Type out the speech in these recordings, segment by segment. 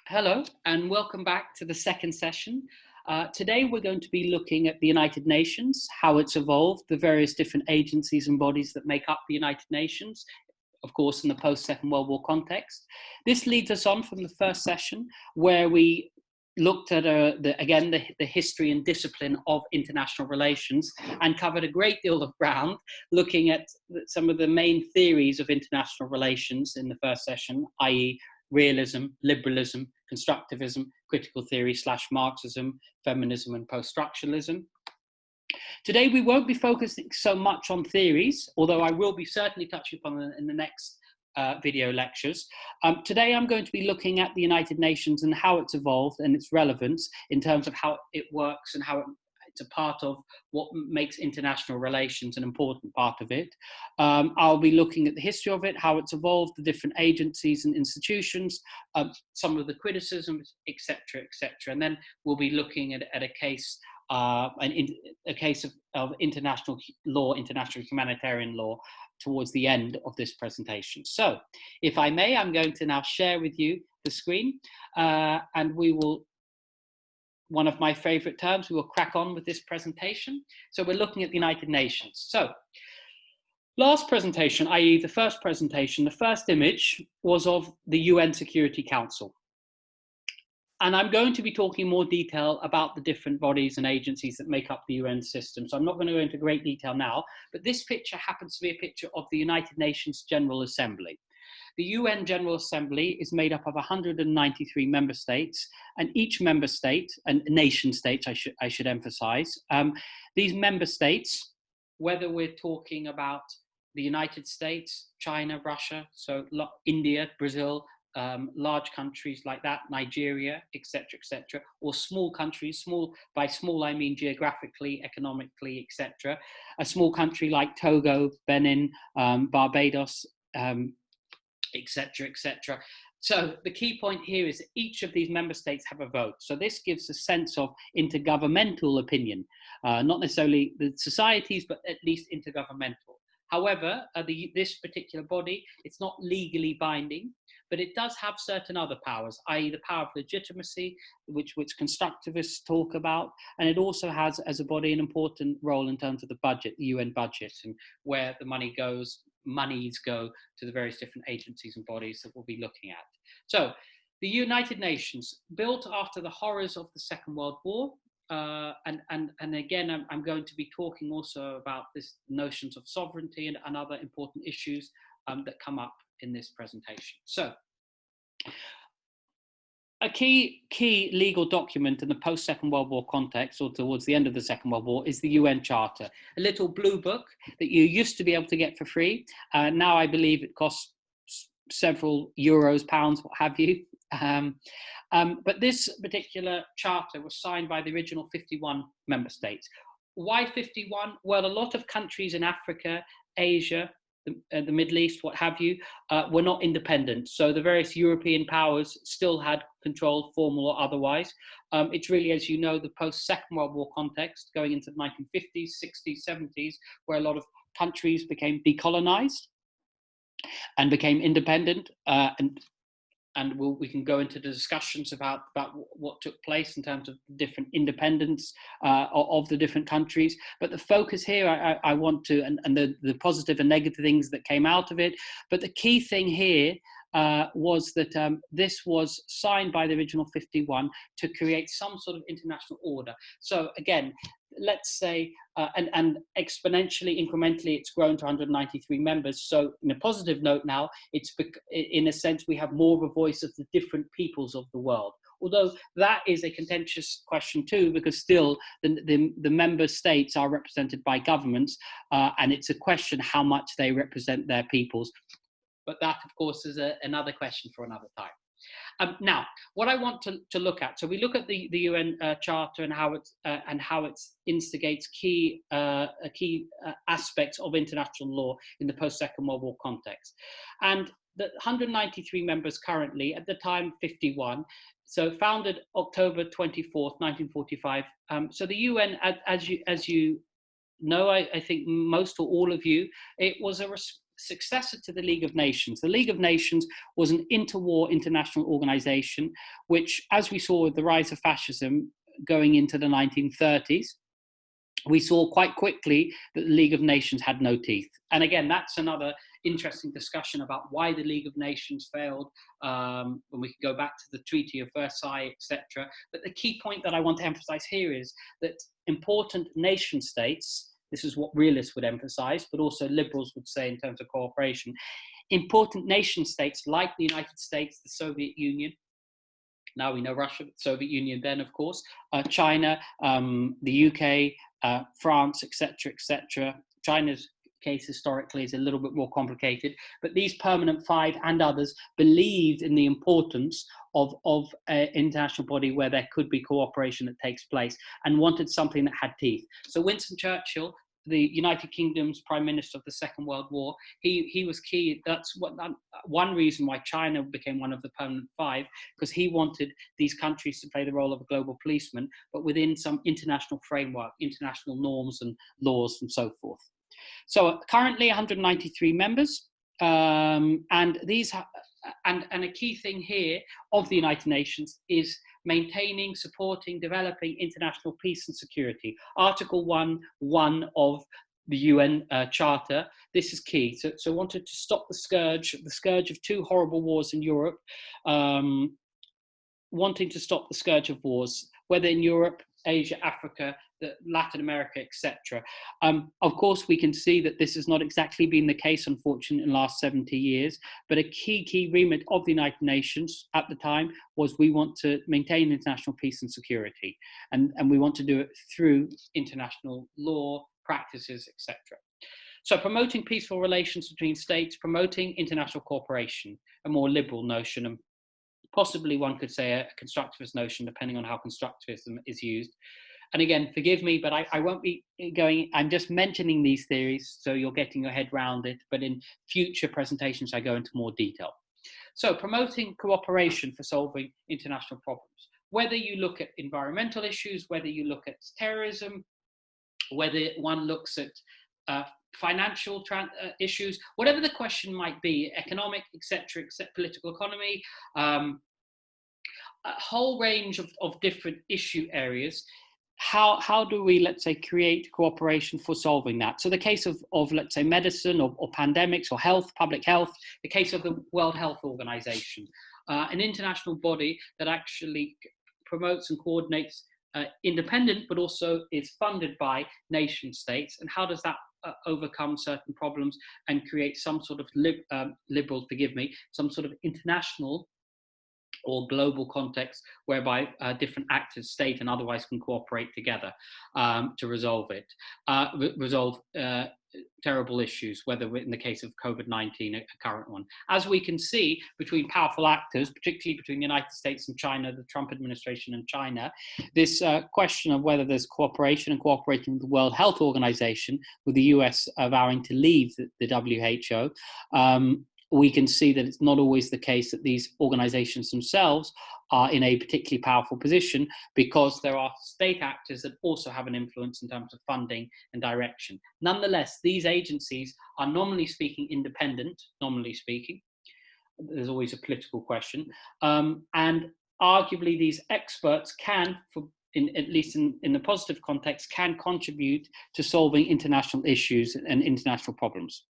Hello, and welcome back to the second session. Today, we're going to be looking at the United Nations, how it's evolved, the various different agencies and bodies that make up the United Nations, of course, in the post-Second World War context. This leads us on from the first session, where we looked at, the history and discipline of international relations and covered a great deal of ground, looking at some of the main theories of international relations in the first session, i.e., realism, liberalism, constructivism, critical theory / Marxism, feminism, and post-structuralism. Today, we won't be focusing so much on theories, although I will be certainly touching upon them in the next video lectures. Today, I'm going to be looking at the United Nations and how it's evolved and its relevance in terms of how it works and how it's a part of what makes international relations an important part of it. I'll be looking at the history of it, how it's evolved, the different agencies and institutions, some of the criticisms, etc., etc. And then we'll be looking at a case, a case of international law, international humanitarian law, towards the end of this presentation. So, if I may, I'm going to now share with you the screen, and we will. One of my favorite terms, we will crack on with this presentation. So we're looking at the United Nations. So last presentation, i.e. the first presentation, the first image was of the UN Security Council. And I'm going to be talking in more detail about the different bodies and agencies that make up the UN system. So I'm not going to go into great detail now, but this picture happens to be a picture of the United Nations General Assembly. The UN General Assembly is made up of 193 member states, and each member state, and nation states, I should emphasize, these member states, whether we're talking about the United States, China, Russia, so India, Brazil, large countries like that, Nigeria, etc., etc., or small countries, by small I mean geographically, economically, etc., a small country like Togo, Benin, Barbados, etc., etc. So the key point here is that each of these member states have a vote. So this gives a sense of intergovernmental opinion, not necessarily the societies, but at least intergovernmental. However, this particular body, it's not legally binding, but it does have certain other powers, i.e. the power of legitimacy, which constructivists talk about, and it also has, as a body, an important role in terms of the budget, the UN budget, and where the monies go to the various different agencies and bodies that we'll be looking at. So, the United Nations, built after the horrors of the Second World War, and again, I'm going to be talking also about this notions of sovereignty and other important issues that come up in this presentation. So, a key legal document in the post-Second World War context, or towards the end of the Second World War, is the UN Charter, a little blue book that you used to be able to get for free. Now I believe it costs several euros, pounds, what have you. But this particular charter was signed by the original 51 member states. Why 51? Well, a lot of countries in Africa, Asia, the Middle East, what have you, were not independent. So the various European powers still had control, formal or otherwise. It's really, as you know, the post-Second World War context, going into the 1950s, 60s, 70s, where a lot of countries became decolonized and became independent, and we can go into the discussions about what took place in terms of different independence of the different countries. But the focus here, I want to, and the positive and negative things that came out of it. But the key thing here was that this was signed by the original 51 to create some sort of international order. So again, let's say, and exponentially, incrementally, it's grown to 193 members. So in a positive note now, it's in a sense, we have more of a voice of the different peoples of the world. Although that is a contentious question too, because still the member states are represented by governments, and it's a question how much they represent their peoples. But that, of course, is another question for another time. Now, what I want to look at, so we look at the UN Charter and how it instigates key aspects of international law in the post-Second World War context. And the 193 members currently, at the time 51, so founded October 24th, 1945. So the UN, as you know, I think most or all of you, it was successor to the League of Nations. The League of Nations was an interwar international organization, which, as we saw with the rise of fascism going into the 1930s, we saw quite quickly that the League of Nations had no teeth. And again, that's another interesting discussion about why the League of Nations failed, when we can go back to the Treaty of Versailles, etc. But the key point that I want to emphasize here is that important nation states, this is what realists would emphasize, but also liberals would say in terms of cooperation, important nation states like the United States, the Soviet Union, now we know Russia, but Soviet Union then, of course, China, the UK, France, etc., etc. China's case historically is a little bit more complicated, but these permanent five and others believed in the importance of an international body where there could be cooperation that takes place and wanted something that had teeth. So Winston Churchill, the United Kingdom's Prime Minister of the Second World War, he was key. That's one reason why China became one of the permanent five, because he wanted these countries to play the role of a global policeman, but within some international framework, international norms and laws and so forth. So currently 193 members, and these and a key thing here of the United Nations is maintaining, supporting, developing international peace and security. Article 1.1 of the UN Charter, this is key. So wanted to stop the scourge of two horrible wars in Europe, wanting to stop the scourge of wars, whether in Europe, Asia, Africa, Latin America, etc. Of course, we can see that this has not exactly been the case, unfortunately, in the last 70 years, but a key remit of the United Nations at the time was we want to maintain international peace and security, and we want to do it through international law, practices, etc. So promoting peaceful relations between states, promoting international cooperation, a more liberal notion, and possibly one could say a constructivist notion, depending on how constructivism is used. And again, forgive me, but I won't be going, I'm just mentioning these theories so you're getting your head around it, but in future presentations I go into more detail. So promoting cooperation for solving international problems. Whether you look at environmental issues, whether you look at terrorism, whether one looks at financial issues, whatever the question might be, economic, etc., political economy, a whole range of different issue areas. How do we, let's say, create cooperation for solving that? So the case of let's say, medicine or pandemics or health, public health, the case of the World Health Organization, an international body that actually promotes and coordinates independent, but also is funded by nation states. And how does that overcome certain problems and create some sort of liberal, forgive me, some sort of international or global context whereby different actors, state and otherwise, can cooperate together to resolve it, resolve terrible issues, whether in the case of COVID-19, a current one. As we can see, between powerful actors, particularly between the United States and China, the Trump administration and China, this question of whether there's cooperation and cooperating with the World Health Organization, with the US vowing to leave the WHO, we can see that it's not always the case that these organizations themselves are in a particularly powerful position, because there are state actors that also have an influence in terms of funding and direction. Nonetheless, these agencies are nominally speaking independent, nominally speaking. There's always a political question. And arguably these experts can, at least in the positive context, can contribute to solving international issues and international problems.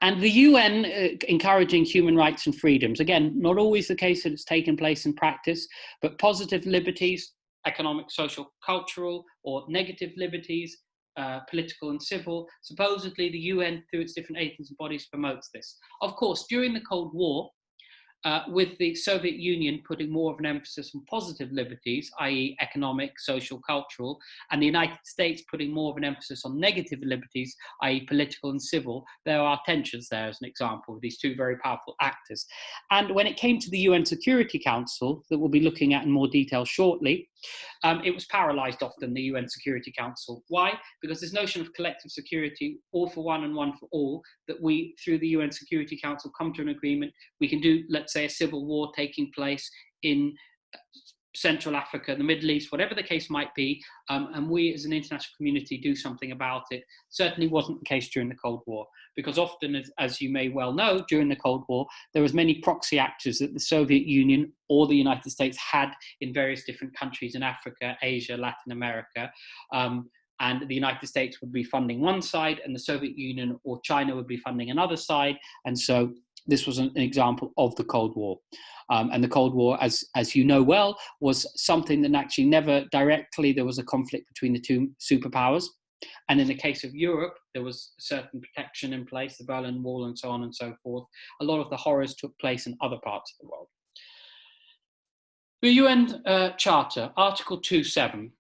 And the UN encouraging human rights and freedoms. Again, not always the case that it's taken place in practice, but positive liberties, economic, social, cultural, or negative liberties, political and civil. Supposedly the UN, through its different agencies and bodies, promotes this. Of course, during the Cold War, with the Soviet Union putting more of an emphasis on positive liberties, i.e. economic, social, cultural, and the United States putting more of an emphasis on negative liberties, i.e. political and civil, there are tensions there, as an example, of these two very powerful actors. And when it came to the UN Security Council, that we'll be looking at in more detail shortly, it was paralyzed often, the UN Security Council. Why? Because this notion of collective security, all for one and one for all, that we, through the UN Security Council, come to an agreement. We can do, let's say, a civil war taking place in Central Africa, the Middle East, whatever the case might be, and we as an international community do something about it. Certainly wasn't the case during the Cold War, because often, as you may well know, during the Cold War, there was many proxy actors that the Soviet Union or the United States had in various different countries in Africa, Asia, Latin America. And the United States would be funding one side, and the Soviet Union or China would be funding another side. And so this was an example of the Cold War. And the Cold War, as you know well, was something that actually never directly, there was a conflict between the two superpowers. And in the case of Europe, there was certain protection in place, the Berlin Wall and so on and so forth. A lot of the horrors took place in other parts of the world. The UN Charter, Article 2.7,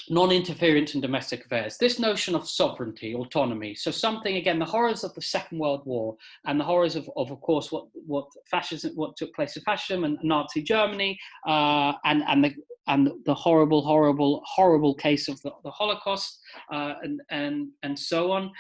non-interference in domestic affairs. This notion of sovereignty, autonomy. So something, again, the horrors of the Second World War and the horrors of course, what fascism, what took place in fascism and Nazi Germany, and the horrible case of the Holocaust, and so on.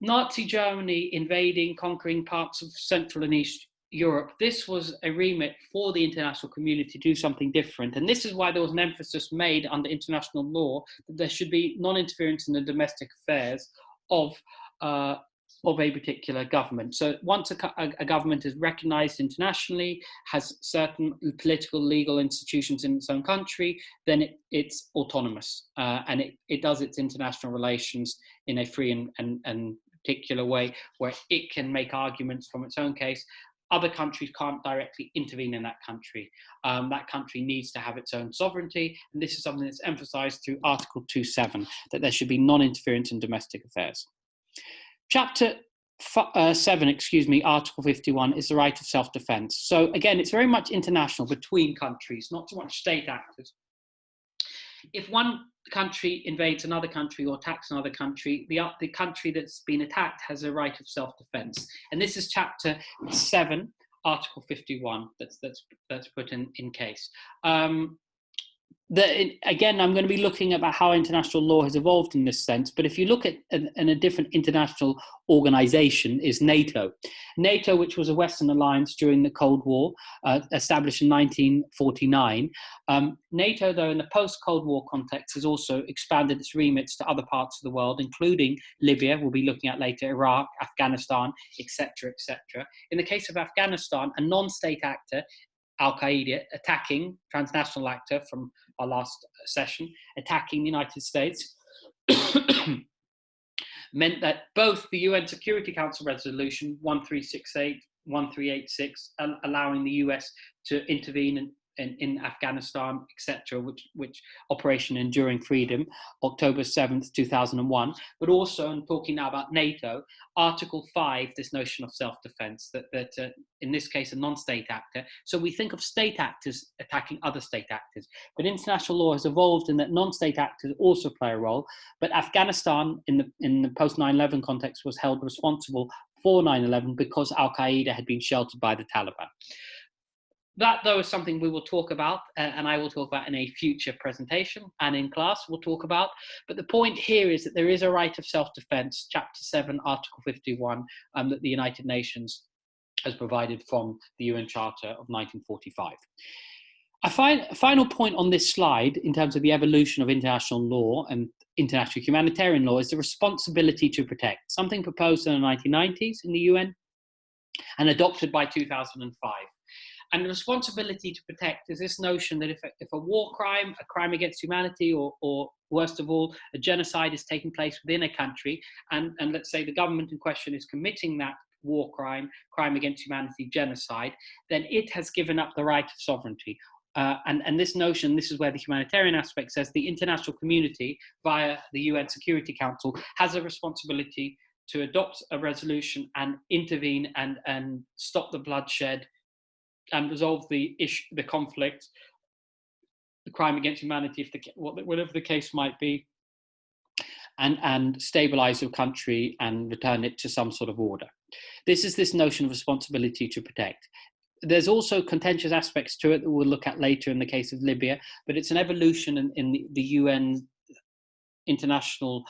Nazi Germany invading, conquering parts of Central and East Europe. This was a remit for the international community to do something different. And this is why there was an emphasis made under international law that there should be non-interference in the domestic affairs of a particular government. So once a government is recognized internationally, has certain political, legal institutions in its own country, then it's autonomous, and it does its international relations in a free and particular way, where it can make arguments from its own case. Other countries can't directly intervene in that country. That country needs to have its own sovereignty, and this is something that's emphasized through Article 2.7, that there should be non-interference in domestic affairs. Chapter 7, Article 51, is the right of self-defense. So again, it's very much international, between countries, not so much state actors. If one country invades another country or attacks another country, the country that's been attacked has a right of self-defense. And this is Chapter 7, Article 51, that's put in case. Again, I'm going to be looking about how international law has evolved in this sense, but if you look at a different international organization, is NATO. NATO, which was a Western alliance during the Cold War, established in 1949. NATO, though, in the post-Cold War context, has also expanded its remits to other parts of the world, including Libya, we'll be looking at later, Iraq, Afghanistan, etc., etc. In the case of Afghanistan, a non-state actor, Al-Qaeda, attacking, transnational actor from our last session, attacking the United States, meant that both the UN Security Council Resolution 1368, 1386, allowing the US to intervene in Afghanistan, etc., which Operation Enduring Freedom, October 7th, 2001, but also, and talking now about NATO, Article 5, this notion of self-defense, that in this case, a non-state actor. So we think of state actors attacking other state actors, but international law has evolved in that non-state actors also play a role, but Afghanistan, in the post 9/11 context, was held responsible for 9/11 because Al-Qaeda had been sheltered by the Taliban. That, though, is something we will talk about, and I will talk about in a future presentation, and in class we'll talk about. But the point here is that there is a right of self-defense, Chapter 7, Article 51, that the United Nations has provided from the UN Charter of 1945. A final point on this slide, in terms of the evolution of international law and international humanitarian law, is the responsibility to protect, something proposed in the 1990s in the UN and adopted by 2005. And the responsibility to protect is this notion that if a war crime, a crime against humanity, or worst of all, a genocide is taking place within a country, and let's say the government in question is committing that war crime, crime against humanity, genocide, then it has given up the right of sovereignty. And this notion, this is where the humanitarian aspect says the international community, via the UN Security Council, has a responsibility to adopt a resolution and intervene and stop the bloodshed and resolve the issue, the conflict, the crime against humanity, whatever the case might be, and stabilize your country and return it to some sort of order. This is this notion of responsibility to protect. There's also contentious aspects to it that we'll look at later in the case of Libya, but it's an evolution in the UN international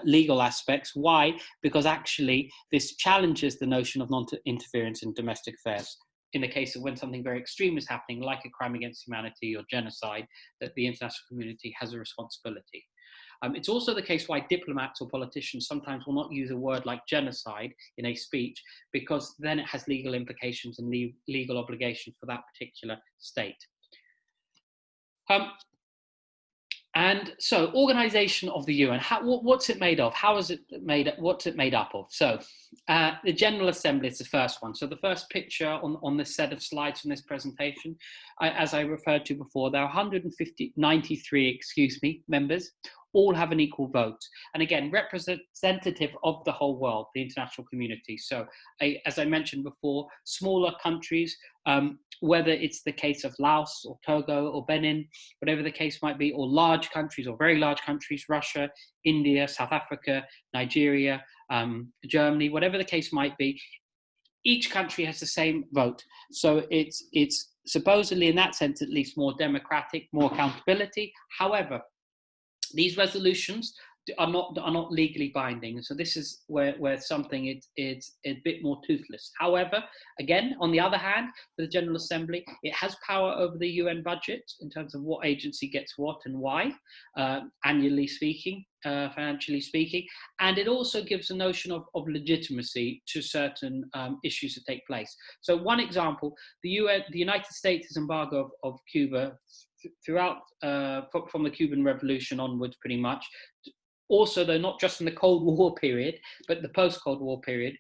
legal aspects. Why? Because actually this challenges the notion of non-interference in domestic affairs. in the case of when something very extreme is happening, like a crime against humanity or genocide, that the international community has a responsibility. It's also the case why diplomats or politicians sometimes will not use a word like genocide in a speech, because then it has legal implications and legal obligations for that particular state. And so, organization of the UN, what's it made of? How is it made? What's it made up of? So, the General Assembly is the first one. So the first picture on this set of slides from this presentation, as I referred to before, there are 93 members, all have an equal vote. And again, representative of the whole world, the international community. So as I mentioned before, smaller countries, whether it's the case of Laos or Togo or Benin, whatever the case might be, or large countries or very large countries, Russia, India, South Africa, Nigeria, Germany, whatever the case might be, each country has the same vote. So it's supposedly, in that sense, at least more democratic, more accountability. However, these resolutions are not legally binding. So this is where something it's a bit more toothless. However, again, on the other hand, for the General Assembly, it has power over the UN budget in terms of what agency gets what and why, annually speaking, financially speaking, and it also gives a notion of legitimacy to certain issues that take place. So one example, the United States' embargo of Cuba throughout from the Cuban Revolution onwards, pretty much. Also, though, not just in the Cold War period, but the post-Cold War period,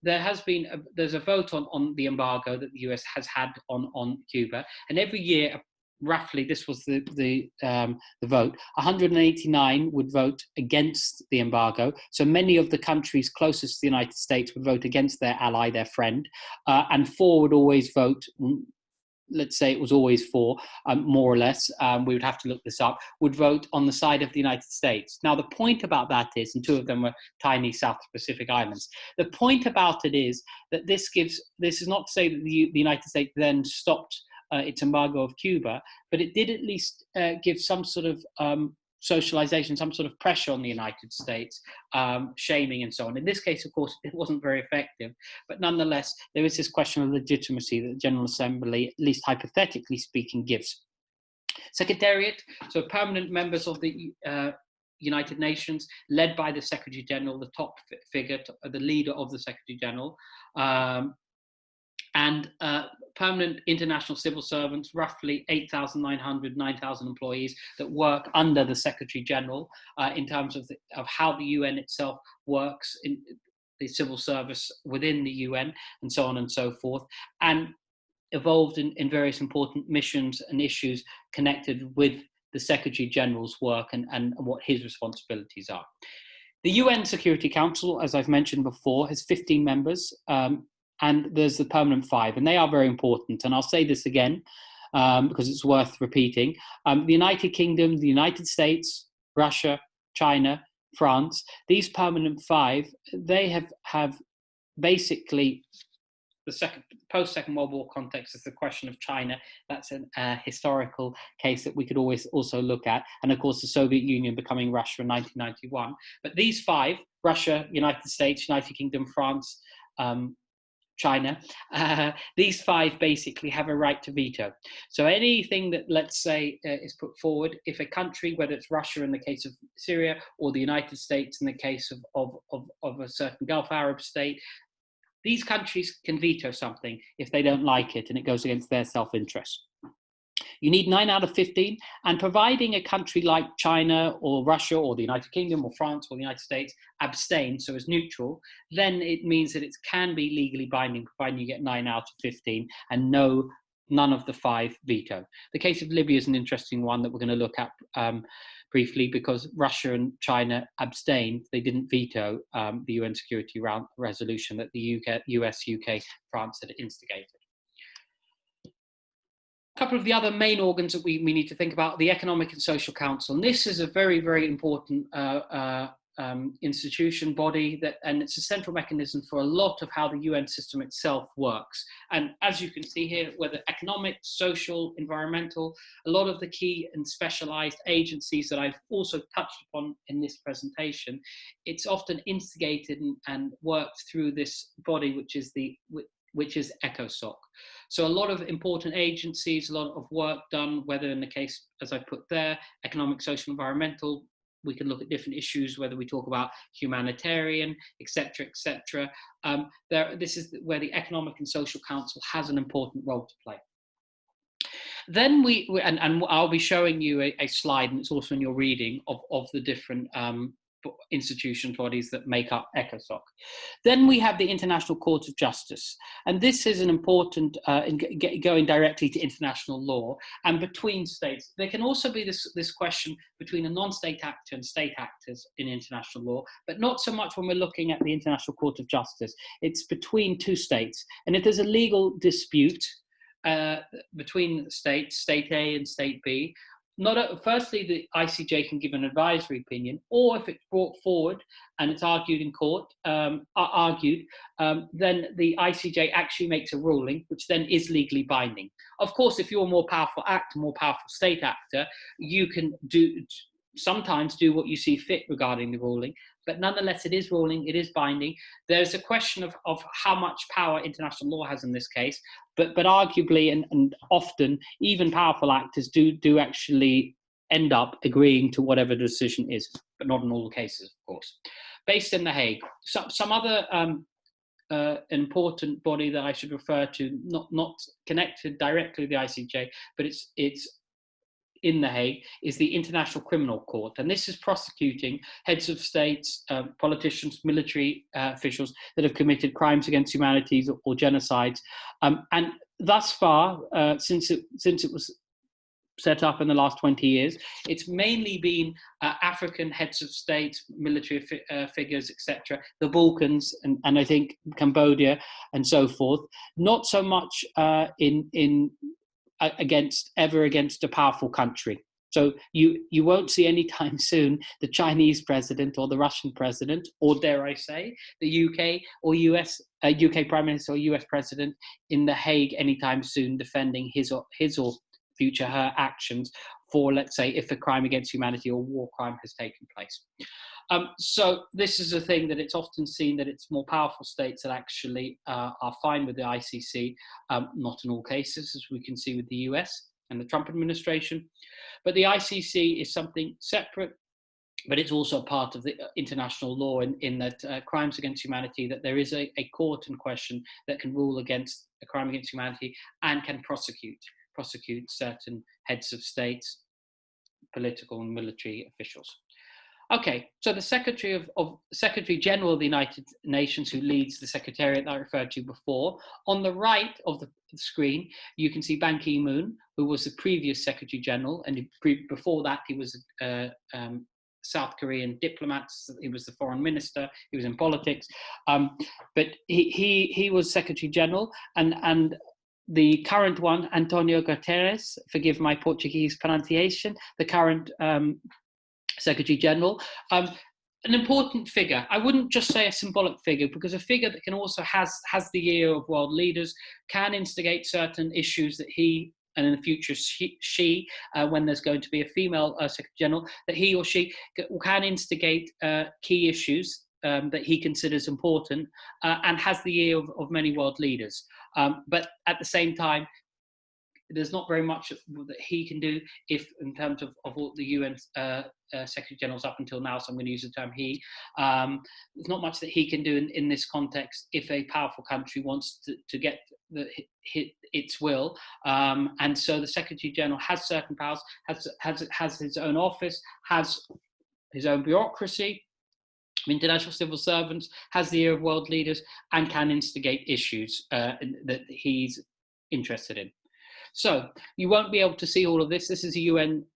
there's a vote on the embargo that the US has had on Cuba, and every year, roughly, this was the vote. 189 would vote against the embargo. So many of the countries closest to the United States would vote against their ally, their friend, and 4 would always vote. Let's say it was always 4, more or less, we would have to look this up, would vote on the side of the United States. Now, the point about that is, and 2 of them were tiny South Pacific islands, the point about it is that this is not to say that the United States then stopped its embargo of Cuba, but it did at least give some sort of socialization, some sort of pressure on the United States, shaming and so on. In this case, of course, it wasn't very effective, but nonetheless, there is this question of legitimacy that the General Assembly, at least hypothetically speaking, gives. Secretariat, so permanent members of the United Nations, led by the Secretary General, the top figure, the leader of the Secretary General, and permanent international civil servants, roughly 8,900, 9,000 employees that work under the Secretary General in terms of how the UN itself works in the civil service within the UN, and so on and so forth, and evolved in various important missions and issues connected with the Secretary General's work and what his responsibilities are. The UN Security Council, as I've mentioned before, has 15 members, and there's the permanent 5, and they are very important. And I'll say this again because it's worth repeating. The United Kingdom, the United States, Russia, China, France, these permanent 5, they have basically the post-Second World War context is the question of China. That's a historical case that we could always also look at. And of course, the Soviet Union becoming Russia in 1991. But these 5, Russia, United States, United Kingdom, France, China, these 5 basically have a right to veto. So anything that, let's say, is put forward, if a country, whether it's Russia in the case of Syria or the United States in the case of a certain Gulf Arab state, these countries can veto something if they don't like it and it goes against their self-interest. You need 9 out of 15, and providing a country like China or Russia or the United Kingdom or France or the United States abstain, so is neutral, then it means that it can be legally binding, providing you get 9 out of 15 and none of the 5 veto. The case of Libya is an interesting one that we're going to look at briefly, because Russia and China abstained. They didn't veto the UN Security Resolution that the US, UK, France had instigated. A couple of the other main organs that we need to think about, the Economic and Social Council. And this is a very, very important institution, body, and it's a central mechanism for a lot of how the UN system itself works. And as you can see here, whether economic, social, environmental, a lot of the key and specialized agencies that I've also touched upon in this presentation, it's often instigated and worked through this body, which is which is ECOSOC. So a lot of important agencies, a lot of work done, whether in the case, as I put there, economic, social, environmental. We can look at different issues, whether we talk about humanitarian, etc., etc. This is where the Economic and Social Council has an important role to play. Then and I'll be showing you a slide, and it's also in your reading, of the different institutions, bodies that make up ECOSOC. Then we have the International Court of Justice, and this is an important, going directly to international law and between states. There can also be this question between a non-state actor and state actors in international law, but not so much when we're looking at the International Court of Justice. It's between two states, and if there's a legal dispute between states, state A and state B, firstly, the ICJ can give an advisory opinion, or if it's brought forward and it's argued in court, then the ICJ actually makes a ruling, which then is legally binding. Of course, if you're a more powerful actor, more powerful state actor, you can sometimes do what you see fit regarding the ruling, but nonetheless, it is ruling, it is binding. There's a question of how much power international law has in this case, but arguably and often, even powerful actors do actually end up agreeing to whatever the decision is, but not in all cases, of course. Based in The Hague. Some other important body that I should refer to, not connected directly to the ICJ, but it's in The Hague, is the International Criminal Court. And this is prosecuting heads of states, politicians, military officials that have committed crimes against humanity or genocides. And thus far, since it was set up in the last 20 years, it's mainly been African heads of state, military figures, etc., the Balkans, and I think Cambodia and so forth. Not so much against a powerful country. So you won't see anytime soon the Chinese president or the Russian president, or dare I say, the UK or UK Prime Minister or US president in The Hague anytime soon, defending his or her actions for, let's say, if a crime against humanity or war crime has taken place. So this is a thing that it's often seen that it's more powerful states that actually are fine with the ICC, not in all cases, as we can see with the US and the Trump administration. But the ICC is something separate, but it's also part of the international law in that crimes against humanity, that there is a court in question that can rule against a crime against humanity and can prosecute certain heads of states, political and military officials. Okay, so the Secretary General of the United Nations, who leads the Secretariat that I referred to before. On the right of the screen, you can see Ban Ki-moon, who was the previous Secretary General, and before that he was a South Korean diplomat. He was the foreign minister. He was in politics, but he was Secretary General, and the current one, Antonio Guterres, forgive my Portuguese pronunciation, the current Secretary General, an important figure. I wouldn't just say a symbolic figure, because a figure that can also has the ear of world leaders, can instigate certain issues that he, and in the future she, when there's going to be a female Secretary General, that he or she can instigate key issues that he considers important, and has the ear of many world leaders. But at the same time, there's not very much that he can do if, in terms of all the UN Secretary Generals up until now, so I'm going to use the term he, there's not much that he can do in this context if a powerful country wants to get its will. And so the Secretary General has certain powers, has his own office, has his own bureaucracy, international civil servants, has the ear of world leaders, and can instigate issues that he's interested in. So you won't be able to see all of this. This is a UN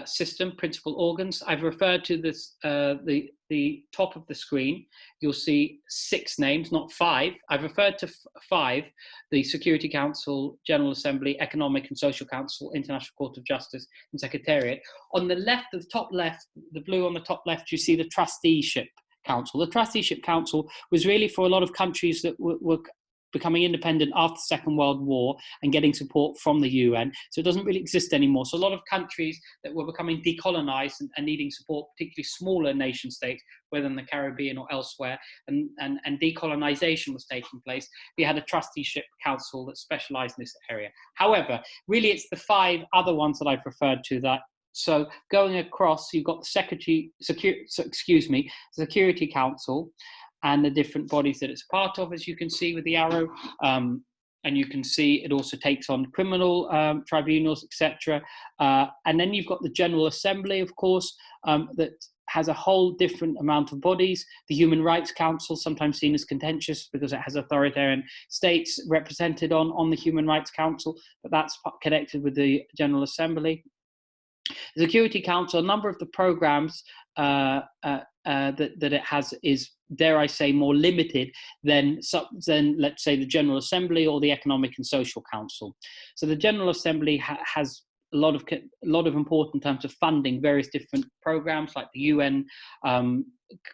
system, principal organs. I've referred to this, the top of the screen. You'll see 6 names, not 5. I've referred to 5, the Security Council, General Assembly, Economic and Social Council, International Court of Justice, and Secretariat. On the left, the top left, the blue on the top left, you see the Trusteeship Council. The Trusteeship Council was really for a lot of countries that were becoming independent after the Second World War and getting support from the UN. So it doesn't really exist anymore. So a lot of countries that were becoming decolonized and needing support, particularly smaller nation states, whether in the Caribbean or elsewhere, and decolonization was taking place, we had a trusteeship council that specialized in this area. However, really it's the 5 other ones that I've referred to that. So going across, you've got the Security Council and the different bodies that it's part of, as you can see with the arrow. And you can see it also takes on criminal tribunals, etc. And then you've got the General Assembly, of course, that has a whole different amount of bodies. The Human Rights Council, sometimes seen as contentious because it has authoritarian states represented on the Human Rights Council, but that's connected with the General Assembly. The Security Council, a number of the programs that it has is, dare I say, more limited than let's say the General Assembly or the Economic and Social Council. So the General Assembly has a lot of important terms of funding various different programs like the UN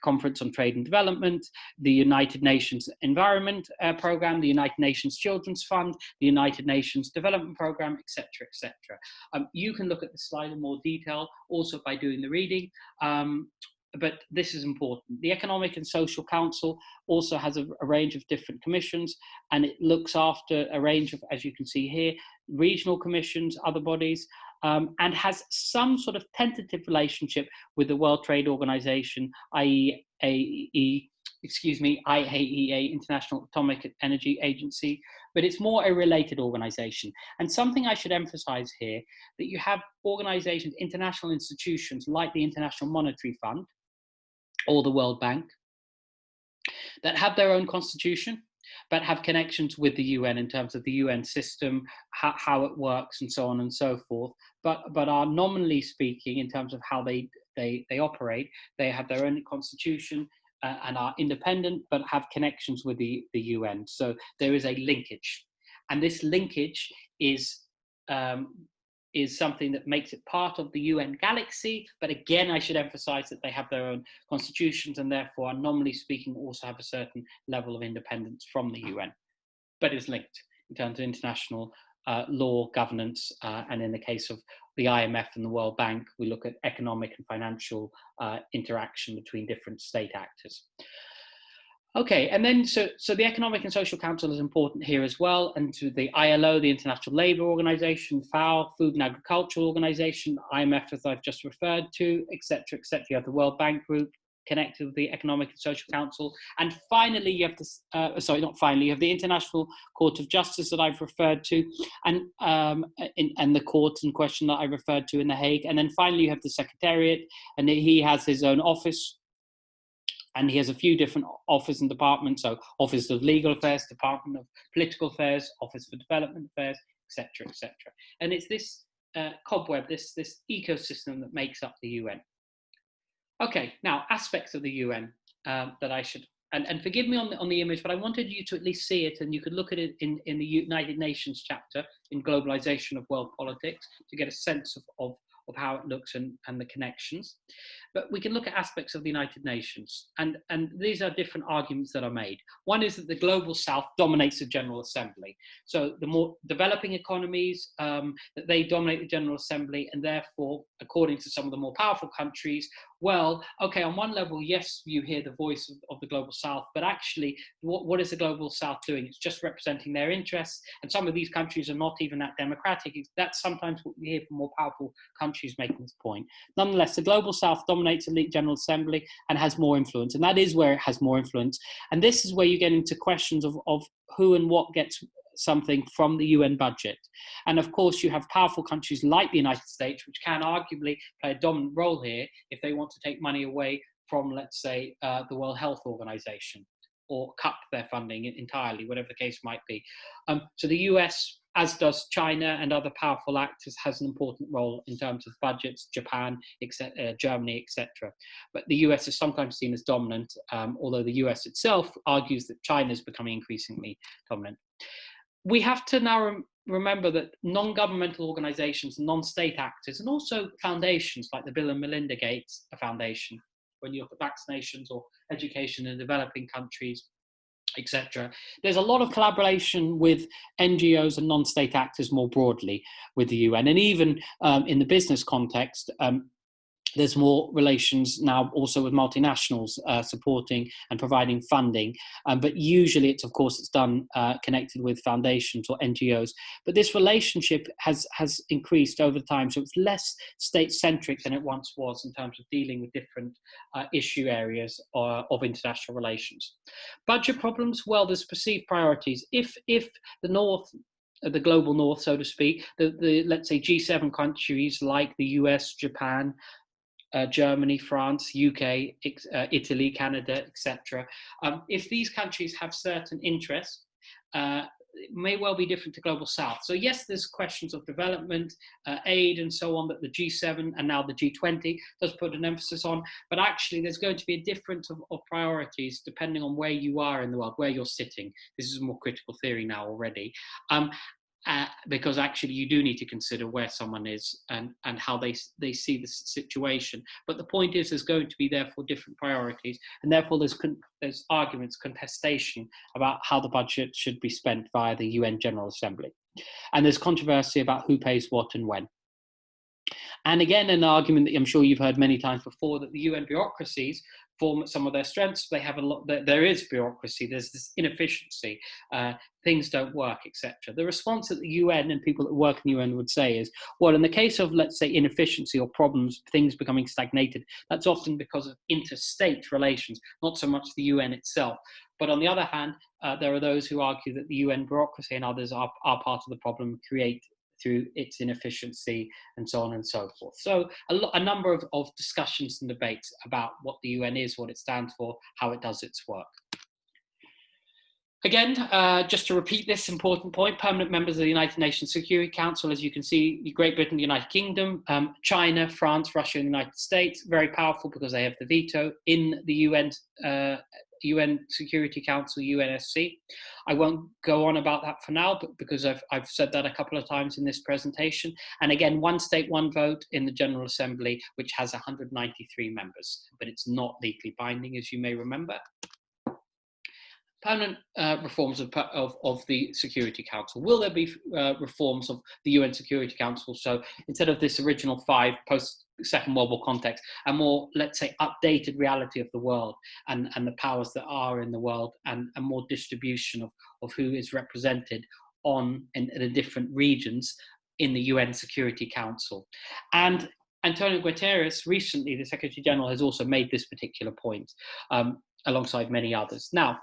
Conference on Trade and Development, the United Nations Environment Program, the United Nations Children's Fund, the United Nations Development Program, etc., etc. You can look at the slide in more detail also by doing the reading. But this is important. The Economic and Social Council also has a range of different commissions, and it looks after a range of, as you can see here, regional commissions, other bodies, and has some sort of tentative relationship with the World Trade Organization, IAEA, International Atomic Energy Agency, but it's more a related organization. And something I should emphasize here, that you have organizations, international institutions like the International Monetary Fund, or the World Bank, that have their own constitution, but have connections with the UN in terms of the UN system, how it works, and so on and so forth. But are nominally speaking, in terms of how they operate, they have their own constitution and are independent, but have connections with the UN. So there is a linkage, and this linkage is something that makes it part of the UN galaxy. But again, I should emphasize that they have their own constitutions and therefore, nominally speaking, also have a certain level of independence from the UN, but is linked in terms of international law, governance, and in the case of the IMF and the World Bank, we look at economic and financial interaction between different state actors. Okay, and then so the Economic and Social Council is important here as well, and to the ILO, the International Labour Organization, FAO, Food and Agricultural Organization, IMF, as I've just referred to, etc., etc. You have the World Bank Group connected with the Economic and Social Council, and finally you have you have the International Court of Justice that I've referred to, and the court in question that I referred to in The Hague, and then finally you have the Secretariat, and he has his own office. And he has a few different offices and departments, so Office of Legal Affairs, Department of Political Affairs, Office for Development Affairs, etc., etc. And it's this cobweb, this ecosystem that makes up the UN. Okay, now aspects of the UN that I should, and forgive me on the image, but I wanted you to at least see it, and you could look at it in the United Nations chapter in Globalization of World Politics to get a sense of how it looks and the connections. But we can look at aspects of the United Nations, and these are different arguments that are made. One is that the Global South dominates the General Assembly. So the more developing economies, that they dominate the General Assembly, and therefore, according to some of the more powerful countries, well, okay, on one level, yes, you hear the voice of the Global South, but actually, what is the Global South doing? It's just representing their interests, and some of these countries are not even that democratic. That's sometimes what we hear from more powerful countries making this point. Nonetheless, the Global South dominates the General Assembly and has more influence, and that is where it has more influence. And this is where you get into questions of who and what gets something from the UN budget. And of course, you have powerful countries like the United States, which can arguably play a dominant role here if they want to take money away from, let's say, the World Health Organization, or cut their funding entirely, whatever the case might be. So the US, as does China and other powerful actors, has an important role in terms of budgets, Japan, Germany, etc. But the US is sometimes seen as dominant, although the US itself argues that China is becoming increasingly dominant. We have to now remember that non-governmental organizations, non-state actors, and also foundations like the Bill and Melinda Gates Foundation, when you look at vaccinations or education in developing countries, etc. There's a lot of collaboration with NGOs and non-state actors more broadly with the UN, and even in the business context, there's more relations now also with multinationals supporting and providing funding. But usually it's, of course, it's done connected with foundations or NGOs. But this relationship has increased over time. So it's less state-centric than it once was in terms of dealing with different issue areas of international relations. Budget problems, well, there's perceived priorities. If the North, the global North, so to speak, the let's say G7 countries like the US, Japan, Germany, France, UK, Italy, Canada, etc. If these countries have certain interests, it may well be different to Global South. So yes, there's questions of development, aid and so on that the G7 and now the G20 does put an emphasis on, but actually there's going to be a difference of priorities depending on where you are in the world, where you're sitting. This is more critical theory now already. Because actually you do need to consider where someone is and how they see the situation. But the point is there's going to be therefore different priorities, and therefore there's arguments, contestation about how the budget should be spent via the UN General Assembly. And there's controversy about who pays what and when. And again, an argument that I'm sure you've heard many times before, that the UN bureaucracies form some of their strengths. They have a lot. There is bureaucracy. There's this inefficiency. Things don't work, etc. The response that the UN and people that work in the UN would say is, well, in the case of, let's say, inefficiency or problems, things becoming stagnated, that's often because of interstate relations, not so much the UN itself. But on the other hand, there are those who argue that the UN bureaucracy and others are part of the problem, create through its inefficiency and so on and so forth. So a number of discussions and debates about what the UN is, what it stands for, how it does its work. Again, just to repeat this important point, permanent members of the United Nations Security Council, as you can see, Great Britain, the United Kingdom, China, France, Russia, and the United States, very powerful because they have the veto in the UN Security Council, UNSC. I won't go on about that for now, but because I've said that a couple of times in this presentation. And again, one state, one vote in the General Assembly, which has 193 members, but it's not legally binding, as you may remember. Permanent reforms of the Security Council. Will there be reforms of the UN Security Council? So instead of this original 5 post-Second World War context, a more, let's say, updated reality of the world and the powers that are in the world, and a more distribution of who is represented in the different regions in the UN Security Council. And Antonio Guterres, recently, the Secretary General, has also made this particular point, alongside many others. Now,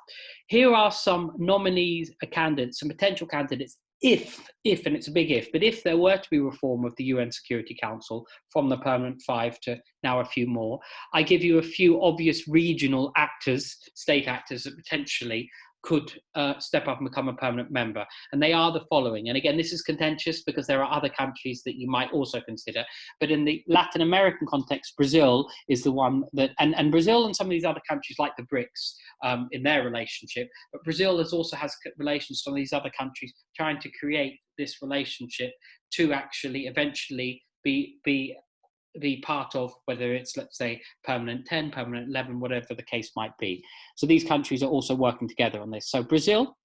here are some nominees, candidates, some potential candidates, if, and it's a big if, but if there were to be reform of the UN Security Council from the permanent 5 to now a few more. I give you a few obvious regional actors, state actors that potentially could step up and become a permanent member. And they are the following. And again, this is contentious because there are other countries that you might also consider. But in the Latin American context, Brazil is the one that, and Brazil and some of these other countries like the BRICS in their relationship, but Brazil also has relations with some of these other countries trying to create this relationship to actually eventually be part of, whether it's, let's say, permanent 10, permanent 11, whatever the case might be. So these countries are also working together on this. So Brazil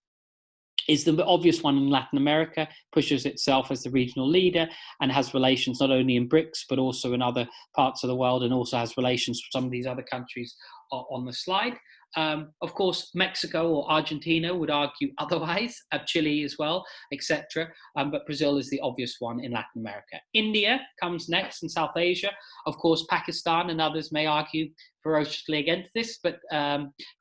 is the obvious one in Latin America, pushes itself as the regional leader and has relations not only in BRICS, but also in other parts of the world, and also has relations with some of these other countries on the slide. Of course, Mexico or Argentina would argue otherwise, Chile as well, etc. But Brazil is the obvious one in Latin America. India comes next in South Asia. Of course, Pakistan and others may argue ferociously against this, but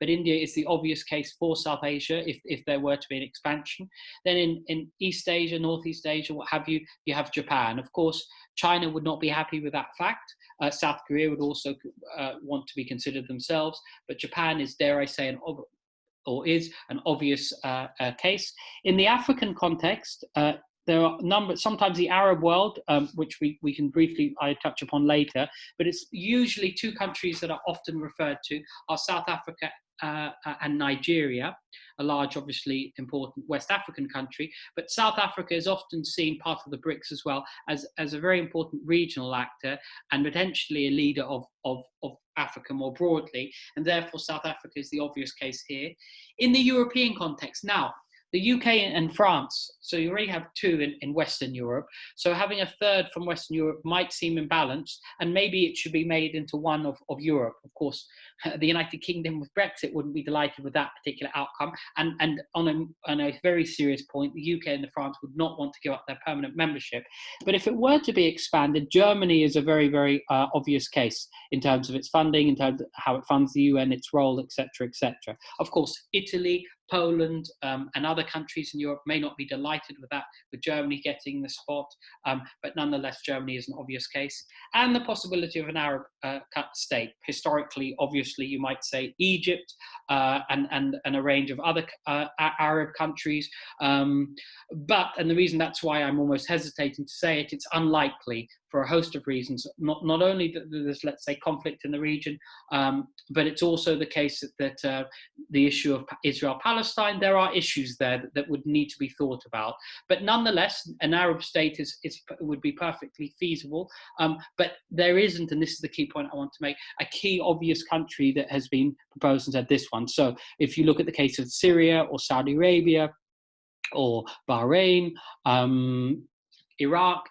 India is the obvious case for South Asia if there were to be an expansion. Then in East Asia, Northeast Asia, what have you, you have Japan. Of course, China would not be happy with that fact. South Korea would also want to be considered themselves, but Japan is, dare I say, is an obvious case. In the African context, there are sometimes the Arab world, which we can briefly touch upon later, but it's usually 2 countries that are often referred to are South Africa and Nigeria, a large, obviously important West African country. But South Africa is often seen, part of the BRICS as well, as a very important regional actor and potentially a leader of Africa more broadly. And therefore, South Africa is the obvious case here. In the European context, now, the UK and France, so you already have two in Western Europe. So having a third from Western Europe might seem imbalanced, and maybe it should be made into one of Europe. Of course, the United Kingdom with Brexit wouldn't be delighted with that particular outcome. And on a very serious point, the UK and France would not want to give up their permanent membership. But if it were to be expanded, Germany is a very, very obvious case in terms of its funding, in terms of how it funds the UN, its role, etc., etc. Of course, Italy, Poland, and other countries in Europe may not be delighted with that, with Germany getting the spot, but nonetheless, Germany is an obvious case. And the possibility of an Arab state. Historically, obviously, you might say Egypt and a range of other Arab countries. And the reason that's why I'm almost hesitating to say it, it's unlikely for a host of reasons. Not only that there's, let's say, conflict in the region, but it's also the case that the issue of Israel-Palestine, there are issues there that would need to be thought about. But nonetheless, an Arab state would be perfectly feasible. But there isn't, and this is the key point I want to make, a key obvious country that has been proposed and said this one. So if you look at the case of Syria or Saudi Arabia or Bahrain, Iraq,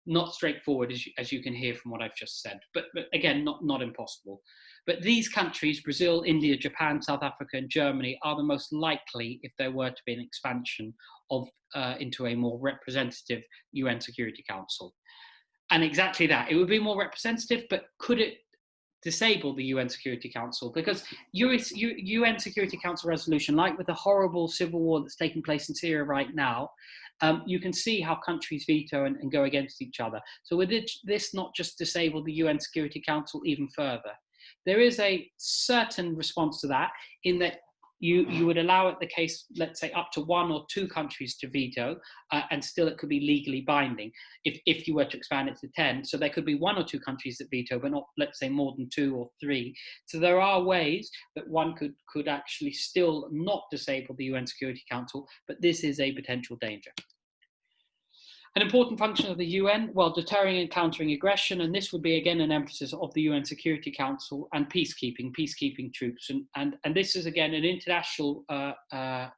not straightforward, as you can hear from what I've just said, but again, not impossible. But these countries, Brazil, India, Japan, South Africa, and Germany, are the most likely if there were to be an expansion into a more representative UN Security Council. And exactly that, it would be more representative, but could it disable the UN Security Council? Because UN Security Council resolution, like with the horrible civil war that's taking place in Syria right now, you can see how countries veto and go against each other. So would this not just disable the UN Security Council even further? There is a certain response to that in that you would allow it the case, let's say, up to 1 or 2 countries to veto, and still it could be legally binding if you were to expand it to 10. So there could be 1 or 2 countries that veto, but not, let's say, more than 2 or 3. So there are ways that one could actually still not disable the UN Security Council, but this is a potential danger. An important function of the UN, well, deterring and countering aggression, and this would be again an emphasis of the UN Security Council, and peacekeeping troops. And this is again an international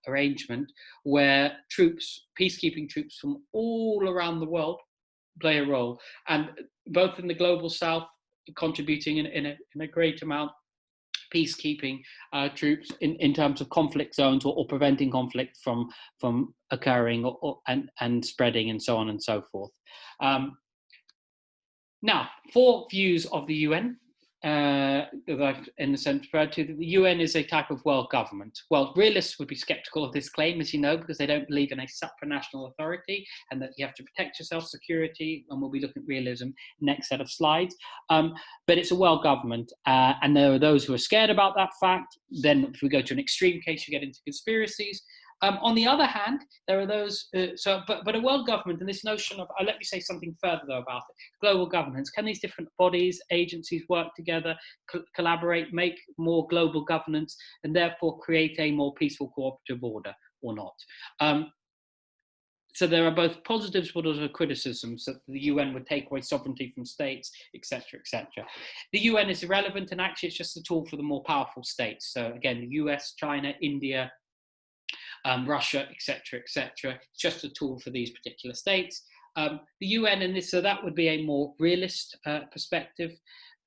arrangement where peacekeeping troops from all around the world play a role, and both in the global south, contributing in a great amount, peacekeeping troops in terms of conflict zones or preventing conflict from occurring and spreading and so on and so forth. Now, 4 views of the UN that I've in a sense referred to. That the UN is a type of world government. Well, realists would be skeptical of this claim, as you know, because they don't believe in a supranational authority and that you have to protect yourself, security, and we'll be looking at realism next set of slides. But it's a world government, and there are those who are scared about that fact. Then if we go to an extreme case, you get into conspiracies. On the other hand, there are those, but a world government and this notion of, let me say something further though about it, global governance. Can these different bodies, agencies work together, collaborate, make more global governance, and therefore create a more peaceful cooperative order or not? So there are both positives but also criticisms that the UN would take away sovereignty from states, etc., etc. The UN is irrelevant, and actually it's just a tool for the more powerful states. So again, the US, China, India, Russia, etc., etc. It's just a tool for these particular states. The UN and this, so that would be a more realist perspective.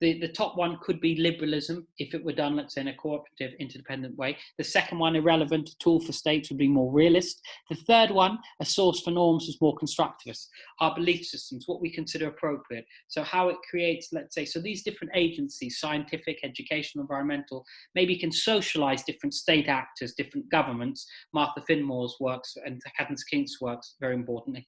The top one could be liberalism if it were done, let's say, in a cooperative, interdependent way. The second one, irrelevant, a tool for states, would be more realist. The third one, a source for norms, is more constructivist. Our belief systems, what we consider appropriate. So how it creates, let's say, so these different agencies, scientific, educational, environmental, maybe can socialize different state actors, different governments. Martha Finmore's works and Katherine Kink's works, very important,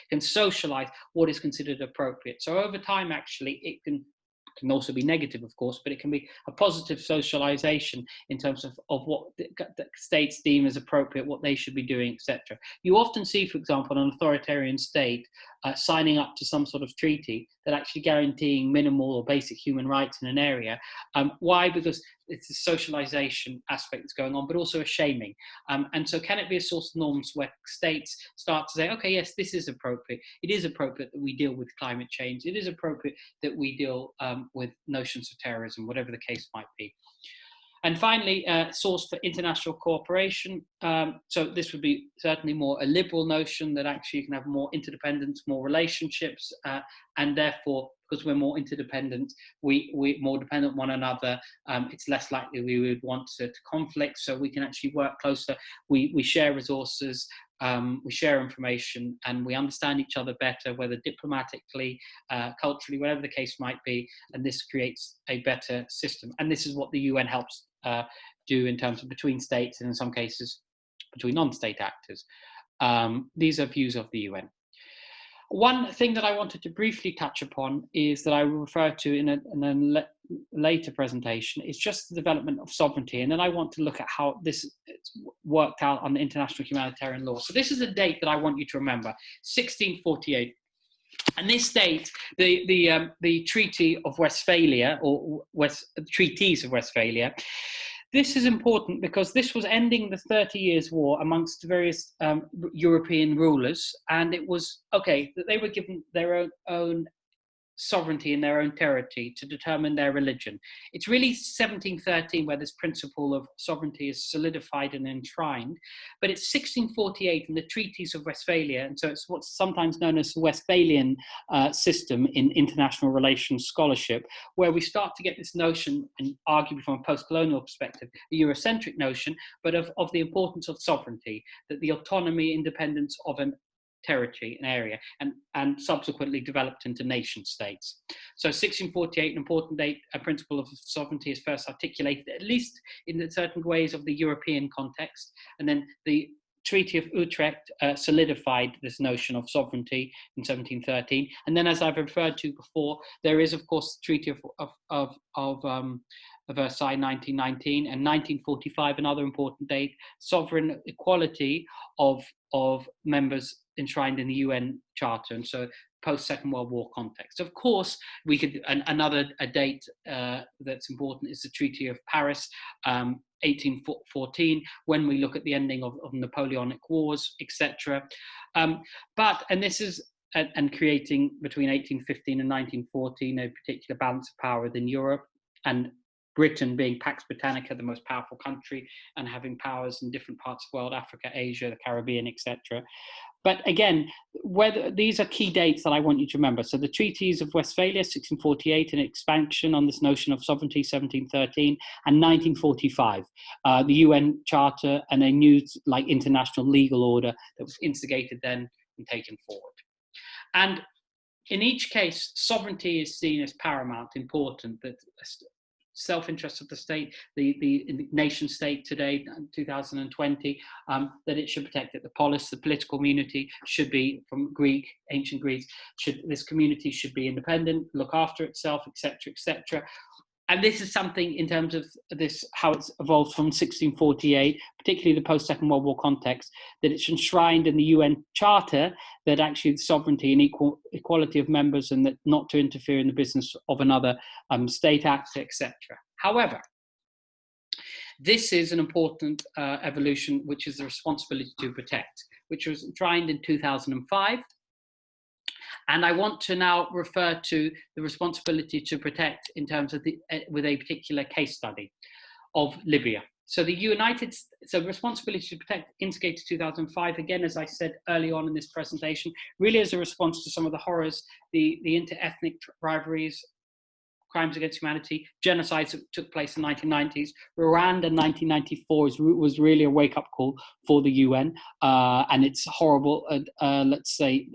can socialize what is considered appropriate. So over time, actually, it can also be negative, of course, but it can be a positive socialization in terms of what the states deem as appropriate, what they should be doing, etc. You often see, for example, an authoritarian state signing up to some sort of treaty that actually guaranteeing minimal or basic human rights in an area. Why? Because it's a socialization aspect that's going on, but also a shaming. And so can it be a source of norms where states start to say, okay, yes, this is appropriate. It is appropriate that we deal with climate change. It is appropriate that we deal with notions of terrorism, whatever the case might be. And finally, source for international cooperation. So this would be certainly more a liberal notion that actually you can have more interdependence, more relationships, and therefore, because we're more interdependent, we're more dependent on one another, it's less likely we would want to conflict, so we can actually work closer. We share resources, we share information, and we understand each other better, whether diplomatically, culturally, whatever the case might be, and this creates a better system. And this is what the UN helps do in terms of between states and in some cases between non-state actors. These are views of the UN. One thing that I wanted to briefly touch upon is that I will refer to in a later presentation is just the development of sovereignty, and then I want to look at how this worked out on the international humanitarian law. So this is a date that I want you to remember, 1648. And this date, the Treaty of Westphalia, or Treaties of Westphalia, this is important because this was ending the 30 Years' War amongst various European rulers, and it was, okay, that they were given their own sovereignty in their own territory to determine their religion. It's really 1713 where this principle of sovereignty is solidified and enshrined, but it's 1648 in the Treaties of Westphalia, and so it's what's sometimes known as the Westphalian system in international relations scholarship, where we start to get this notion, and arguably from a post-colonial perspective, a Eurocentric notion, but of the importance of sovereignty, that the autonomy, independence of an territory, an area, and subsequently developed into nation states. So 1648, an important date, a principle of sovereignty is first articulated, at least in certain ways of the European context, and then the Treaty of Utrecht solidified this notion of sovereignty in 1713. And then, as I've referred to before, there is, of course, the Treaty of Versailles 1919, and 1945, another important date, sovereign equality of members enshrined in the UN Charter, and so post-Second World War context. Of course, we could, another date that's important is the Treaty of Paris, 1814, when we look at the ending of Napoleonic Wars, etc. And this is, and creating between 1815 and 1914 a particular balance of power within Europe, and Britain being Pax Britannica, the most powerful country, and having powers in different parts of the world, Africa, Asia, the Caribbean, etc. But again, whether these are key dates that I want you to remember. So the Treaties of Westphalia, 1648, an expansion on this notion of sovereignty, 1713, and 1945, the UN Charter and a new international legal order that was instigated then and taken forward. And in each case, sovereignty is seen as paramount, important, that self-interest of the state, the nation state today, 2020, that it should protect it. The polis, the political community should be, from Greek, ancient Greece, this community should be independent, look after itself, etc., etc. And this is something in terms of this, how it's evolved from 1648, particularly the post-Second World War context, that it's enshrined in the UN Charter that actually sovereignty and equality of members, and that not to interfere in the business of another state actor, etc. However, this is an important evolution, which is the responsibility to protect, which was enshrined in 2005. And I want to now refer to the responsibility to protect in terms of with a particular case study of Libya. So responsibility to protect instigated 2005, again, as I said early on in this presentation, really as a response to some of the horrors, the inter-ethnic rivalries, crimes against humanity, genocides that took place in the 1990s. Rwanda 1994 was really a wake-up call for the UN, and its horrible, let's say,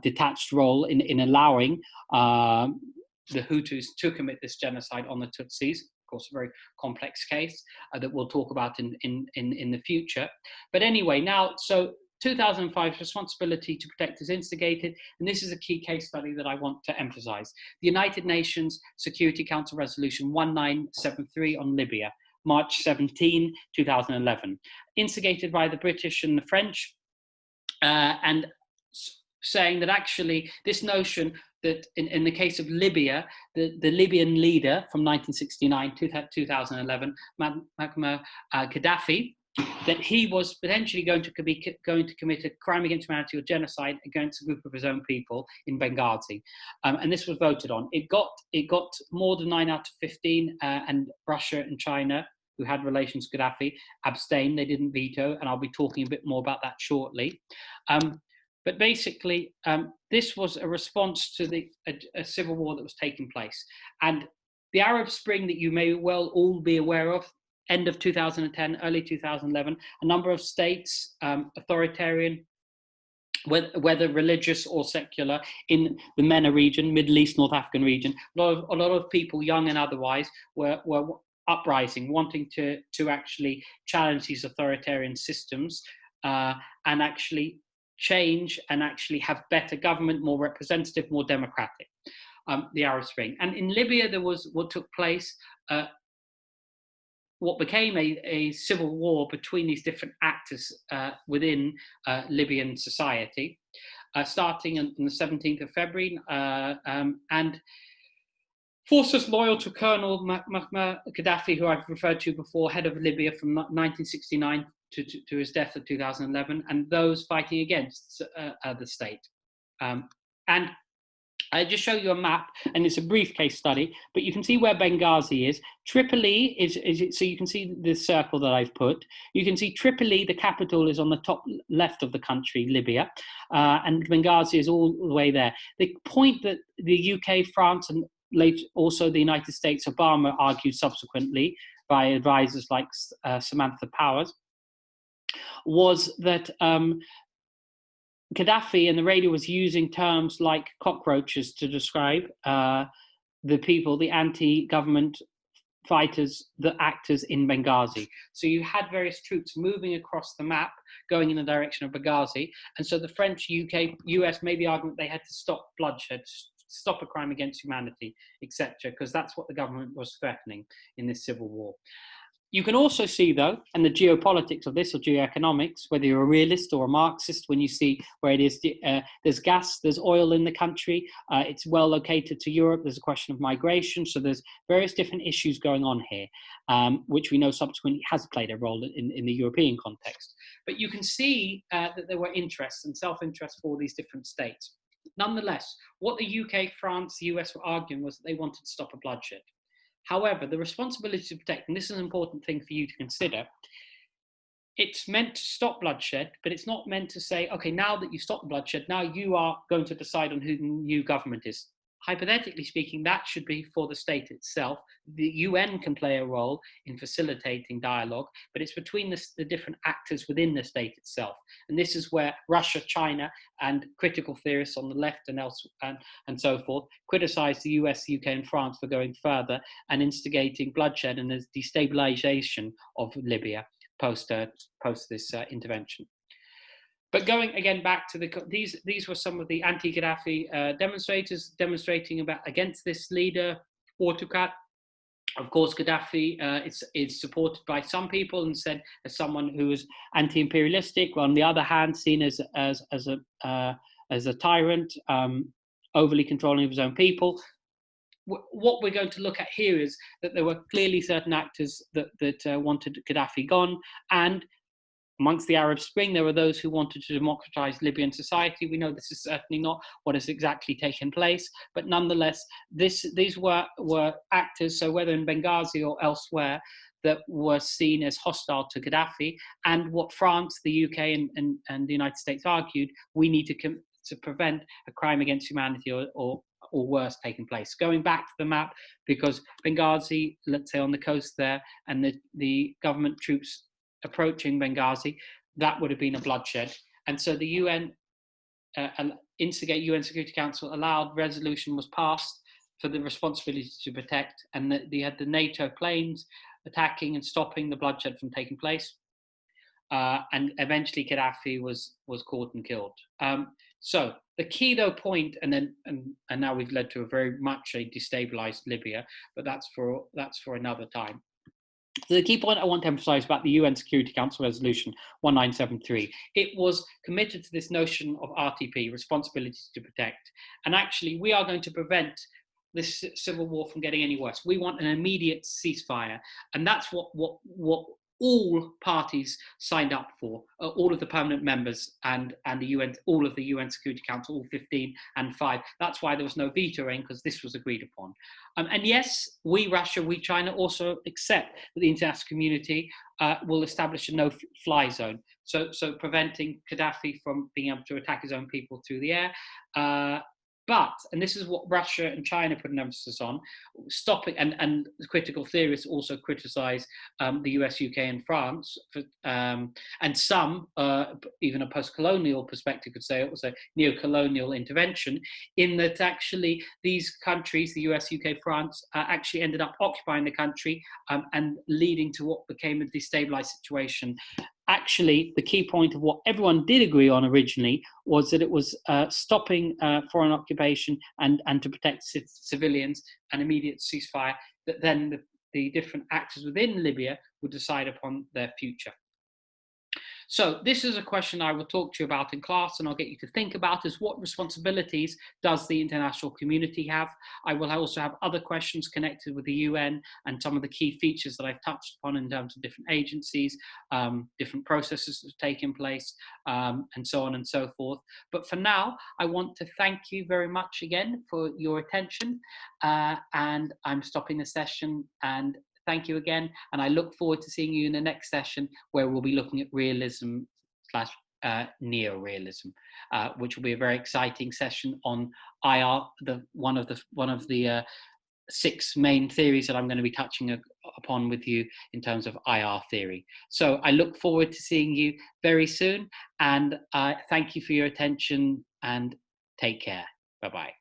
detached role in allowing the Hutus to commit this genocide on the Tutsis. Of course, a very complex case that we'll talk about in the future. But anyway, now, so 2005's responsibility to protect is instigated, and this is a key case study that I want to emphasize. The United Nations Security Council Resolution 1973 on Libya, March 17, 2011, instigated by the British and the French, and saying that actually this notion that in the case of Libya, the Libyan leader from 1969 to 2011, Muammar Gaddafi, that he was potentially going to commit a crime against humanity or genocide against a group of his own people in Benghazi, and this was voted on. It got more than 9 out of 15, and Russia and China, who had relations with Gaddafi, abstained. They didn't veto, and I'll be talking a bit more about that shortly. But basically, this was a response to a civil war that was taking place. And the Arab Spring that you may well all be aware of, end of 2010, early 2011, a number of states, authoritarian, whether religious or secular, in the MENA region, Middle East, North African region, a lot of people, young and otherwise, were uprising, wanting to actually challenge these authoritarian systems, and actually change and actually have better government, more representative, more democratic, the Arab Spring. And in Libya, there was what took place, what became a civil war between these different actors within Libyan society, starting on the 17th of February, and forces loyal to Colonel Muammar Gaddafi, who I've referred to before, head of Libya from 1969 to his death in 2011, and those fighting against the state. And I just show you a map, and it's a brief case study, but you can see where Benghazi is. Tripoli so you can see the circle that I've put. You can see Tripoli, the capital, is on the top left of the country, Libya, and Benghazi is all the way there. The point that the UK, France, and later also the United States, Obama argued subsequently by advisors like Samantha Powers, was that Gaddafi and the radio was using terms like cockroaches to describe the people, the anti-government fighters, the actors in Benghazi. So you had various troops moving across the map, going in the direction of Benghazi. And so the French, UK, US made the argument they had to stop bloodshed, stop a crime against humanity, etc., because that's what the government was threatening in this civil war. You can also see, though, and the geopolitics of this, or geoeconomics, whether you're a realist or a Marxist, when you see where it is, there's gas, there's oil in the country, it's well located to Europe, there's a question of migration, so there's various different issues going on here, which we know subsequently has played a role in the European context. But you can see that there were interests and self-interest for these different states. Nonetheless, what the UK, France, the US were arguing was that they wanted to stop a bloodshed. However, the responsibility to protect, and this is an important thing for you to consider, it's meant to stop bloodshed, but it's not meant to say, okay, now that you stop the bloodshed, now you are going to decide on who the new government is. Hypothetically speaking, that should be for the state itself. The UN can play a role in facilitating dialogue, but it's between the different actors within the state itself. And this is where Russia, China, and critical theorists on the left and so forth criticize the US, UK, and France for going further and instigating bloodshed and the destabilization of Libya post this intervention. But going again back to these were some of the anti-Gaddafi demonstrators demonstrating against this leader, autocrat. Of course, Gaddafi is supported by some people and said as someone who is anti-imperialistic. Well, on the other hand, seen as a tyrant, overly controlling of his own people. What we're going to look at here is that there were clearly certain actors that wanted Gaddafi gone, and amongst the Arab Spring, there were those who wanted to democratize Libyan society. We know this is certainly not what has exactly taken place, but nonetheless, these were actors, so whether in Benghazi or elsewhere, that were seen as hostile to Gaddafi. And what France, the UK, and the United States argued, we need to prevent a crime against humanity or worse taking place. Going back to the map, because Benghazi, let's say on the coast there, and the government troops approaching Benghazi, that would have been a bloodshed. And so the UN UN Security Council allowed, resolution was passed for the responsibility to protect, and they had the NATO planes attacking and stopping the bloodshed from taking place. And eventually Gaddafi was caught and killed. So the key though point, and now we've led to a very much a destabilized Libya, but that's for another time. So the key point I want to emphasize about the UN Security Council Resolution 1973, it was committed to this notion of RTP, responsibility to protect. And actually, we are going to prevent this civil war from getting any worse. We want an immediate ceasefire. And that's what all parties signed up for, all of the permanent members and the UN, all of the UN Security Council, all 15 and 5. That's why there was no vetoing, because this was agreed upon. And yes, we, Russia, we, China, also accept that the international community will establish a no-fly zone, so preventing Gaddafi from being able to attack his own people through the air. But, and this is what Russia and China put an emphasis on, stopping, and critical theorists also criticize the US, UK, and France, for, and some, even a post-colonial perspective could say it was a neo-colonial intervention, in that actually these countries, the US, UK, France, actually ended up occupying the country and leading to what became a destabilized situation. Actually, the key point of what everyone did agree on originally was that it was stopping foreign occupation and to protect civilians, an immediate ceasefire, that then the different actors within Libya would decide upon their future. So this is a question I will talk to you about in class, and I'll get you to think about, is what responsibilities does the international community have? I will also have other questions connected with the UN and some of the key features that I've touched upon in terms of different agencies, different processes that have taken place, and so on and so forth. But for now, I want to thank you very much again for your attention, and I'm stopping the session, and thank you again, and I look forward to seeing you in the next session, where we'll be looking at realism slash neo-realism, which will be a very exciting session on IR, one of the 6 main theories that I'm going to be touching upon with you in terms of IR theory. So I look forward to seeing you very soon, and thank you for your attention, and take care. Bye-bye.